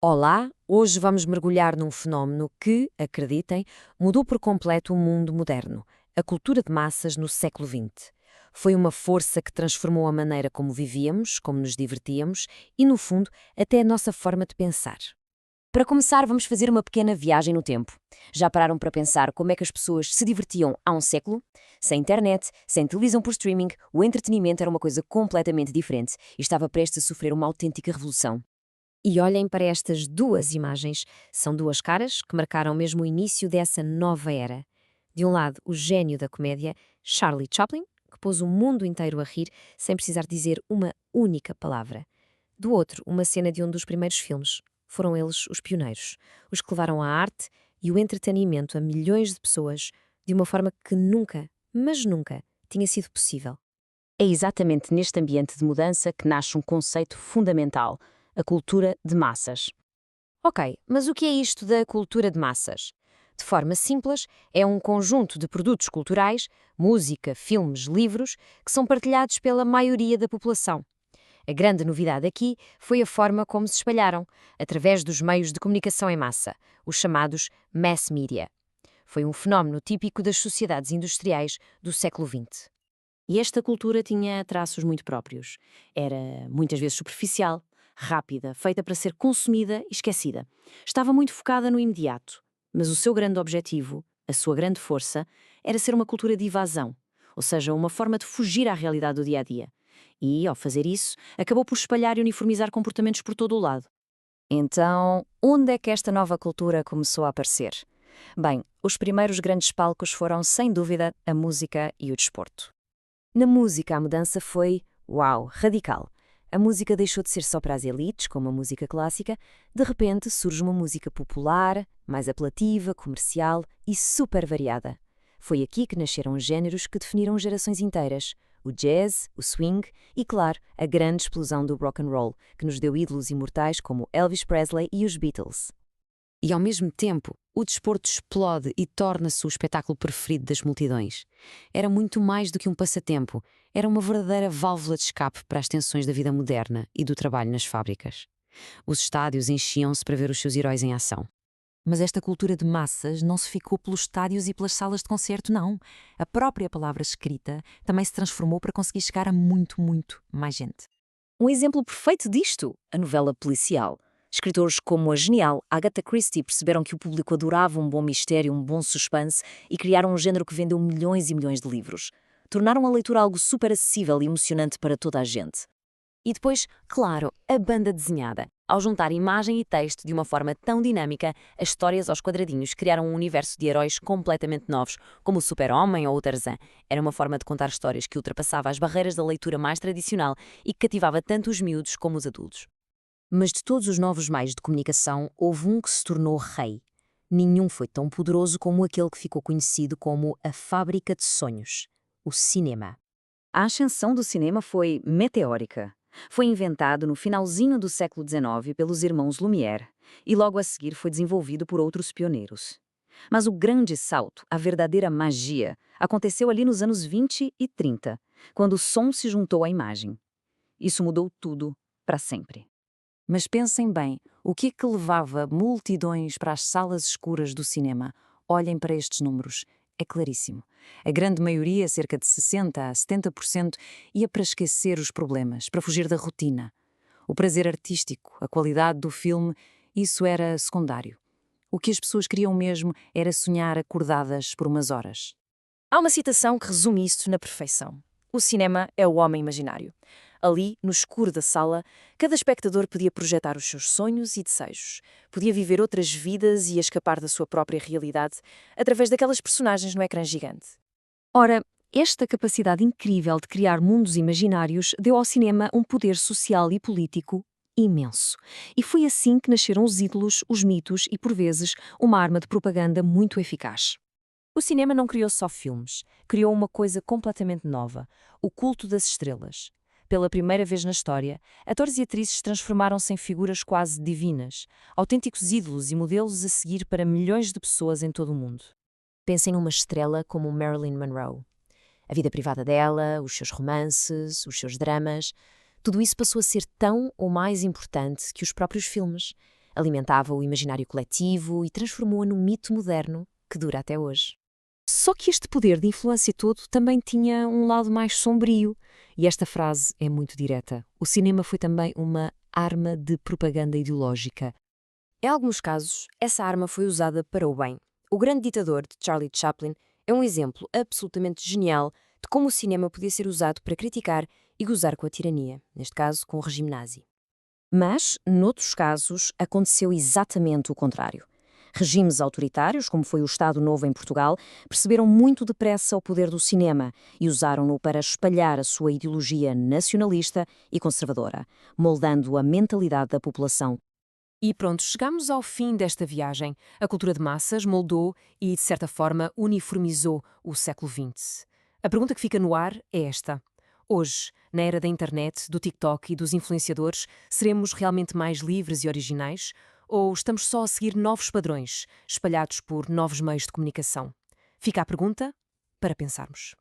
Olá, hoje vamos mergulhar num fenómeno que, acreditem, mudou por completo o mundo moderno, a cultura de massas no século XX. Foi uma força que transformou a maneira como vivíamos, como nos divertíamos e, no fundo, até a nossa forma de pensar. Para começar, vamos fazer uma pequena viagem no tempo. Já pararam para pensar como é que as pessoas se divertiam há um século? Sem internet, sem televisão por streaming, o entretenimento era uma coisa completamente diferente e estava prestes a sofrer uma autêntica revolução. E olhem para estas duas imagens. São duas caras que marcaram mesmo o início dessa nova era. De um lado, o gênio da comédia, Charlie Chaplin, que pôs o mundo inteiro a rir sem precisar dizer uma única palavra. Do outro, uma cena de um dos primeiros filmes. Foram eles os pioneiros, os que levaram a arte e o entretenimento a milhões de pessoas de uma forma que nunca, mas nunca, tinha sido possível. É exatamente neste ambiente de mudança que nasce um conceito fundamental: a cultura de massas. Ok, mas o que é isto da cultura de massas? De forma simples, é um conjunto de produtos culturais, música, filmes, livros, que são partilhados pela maioria da população. A grande novidade aqui foi a forma como se espalharam, através dos meios de comunicação em massa, os chamados mass media. Foi um fenómeno típico das sociedades industriais do século XX. E esta cultura tinha traços muito próprios. Era muitas vezes superficial, rápida, feita para ser consumida e esquecida. Estava muito focada no imediato, mas o seu grande objetivo, a sua grande força, era ser uma cultura de evasão, ou seja, uma forma de fugir à realidade do dia a dia. E, ao fazer isso, acabou por espalhar e uniformizar comportamentos por todo o lado. Então, onde é que esta nova cultura começou a aparecer? Bem, os primeiros grandes palcos foram, sem dúvida, a música e o desporto. Na música, a mudança foi, uau, radical. A música deixou de ser só para as elites, como a música clássica. De repente, surge uma música popular, mais apelativa, comercial e super variada. Foi aqui que nasceram géneros que definiram gerações inteiras: o jazz, o swing e, claro, a grande explosão do rock and roll, que nos deu ídolos imortais como Elvis Presley e os Beatles. E, ao mesmo tempo, o desporto explode e torna-se o espetáculo preferido das multidões. Era muito mais do que um passatempo, era uma verdadeira válvula de escape para as tensões da vida moderna e do trabalho nas fábricas. Os estádios enchiam-se para ver os seus heróis em ação. Mas esta cultura de massas não se ficou pelos estádios e pelas salas de concerto, não. A própria palavra escrita também se transformou para conseguir chegar a muito, muito mais gente. Um exemplo perfeito disto, a novela policial. Escritores como a genial Agatha Christie perceberam que o público adorava um bom mistério, um bom suspense e criaram um género que vendeu milhões e milhões de livros. Tornaram a leitura algo super acessível e emocionante para toda a gente. E depois, claro, a banda desenhada. Ao juntar imagem e texto de uma forma tão dinâmica, as histórias aos quadradinhos criaram um universo de heróis completamente novos, como o Super-Homem ou o Tarzan. Era uma forma de contar histórias que ultrapassava as barreiras da leitura mais tradicional e que cativava tanto os miúdos como os adultos. Mas de todos os novos meios de comunicação, houve um que se tornou rei. Nenhum foi tão poderoso como aquele que ficou conhecido como a fábrica de sonhos, o cinema. A ascensão do cinema foi meteórica. Foi inventado no finalzinho do século XIX pelos irmãos Lumière e logo a seguir foi desenvolvido por outros pioneiros. Mas o grande salto, a verdadeira magia, aconteceu ali nos anos 20 e 30, quando o som se juntou à imagem. Isso mudou tudo para sempre. Mas pensem bem, o que é que levava multidões para as salas escuras do cinema? Olhem para estes números. É claríssimo. A grande maioria, cerca de 60% a 70%, ia para esquecer os problemas, para fugir da rotina. O prazer artístico, a qualidade do filme, isso era secundário. O que as pessoas queriam mesmo era sonhar acordadas por umas horas. Há uma citação que resume isto na perfeição. O cinema é o homem imaginário. Ali, no escuro da sala, cada espectador podia projetar os seus sonhos e desejos. Podia viver outras vidas e escapar da sua própria realidade através daquelas personagens no ecrã gigante. Ora, esta capacidade incrível de criar mundos imaginários deu ao cinema um poder social e político imenso. E foi assim que nasceram os ídolos, os mitos e, por vezes, uma arma de propaganda muito eficaz. O cinema não criou só filmes, criou uma coisa completamente nova: o culto das estrelas. Pela primeira vez na história, atores e atrizes transformaram-se em figuras quase divinas, autênticos ídolos e modelos a seguir para milhões de pessoas em todo o mundo. Pensem numa estrela como Marilyn Monroe. A vida privada dela, os seus romances, os seus dramas, tudo isso passou a ser tão ou mais importante que os próprios filmes. alimentava o imaginário coletivo e transformou-a num mito moderno que dura até hoje. Só que este poder de influência todo também tinha um lado mais sombrio. E esta frase é muito direta. O cinema foi também uma arma de propaganda ideológica. Em alguns casos, essa arma foi usada para o bem. O Grande Ditador, de Charlie Chaplin, é um exemplo absolutamente genial de como o cinema podia ser usado para criticar e gozar com a tirania, neste caso com o regime nazi. Mas, noutros casos, aconteceu exatamente o contrário. Regimes autoritários, como foi o Estado Novo em Portugal, perceberam muito depressa o poder do cinema e usaram-no para espalhar a sua ideologia nacionalista e conservadora, moldando a mentalidade da população. E pronto, chegamos ao fim desta viagem. A cultura de massas moldou e, de certa forma, uniformizou o século XX. A pergunta que fica no ar é esta. Hoje, na era da internet, do TikTok e dos influenciadores, seremos realmente mais livres e originais? Ou estamos só a seguir novos padrões, espalhados por novos meios de comunicação? Fica a pergunta para pensarmos.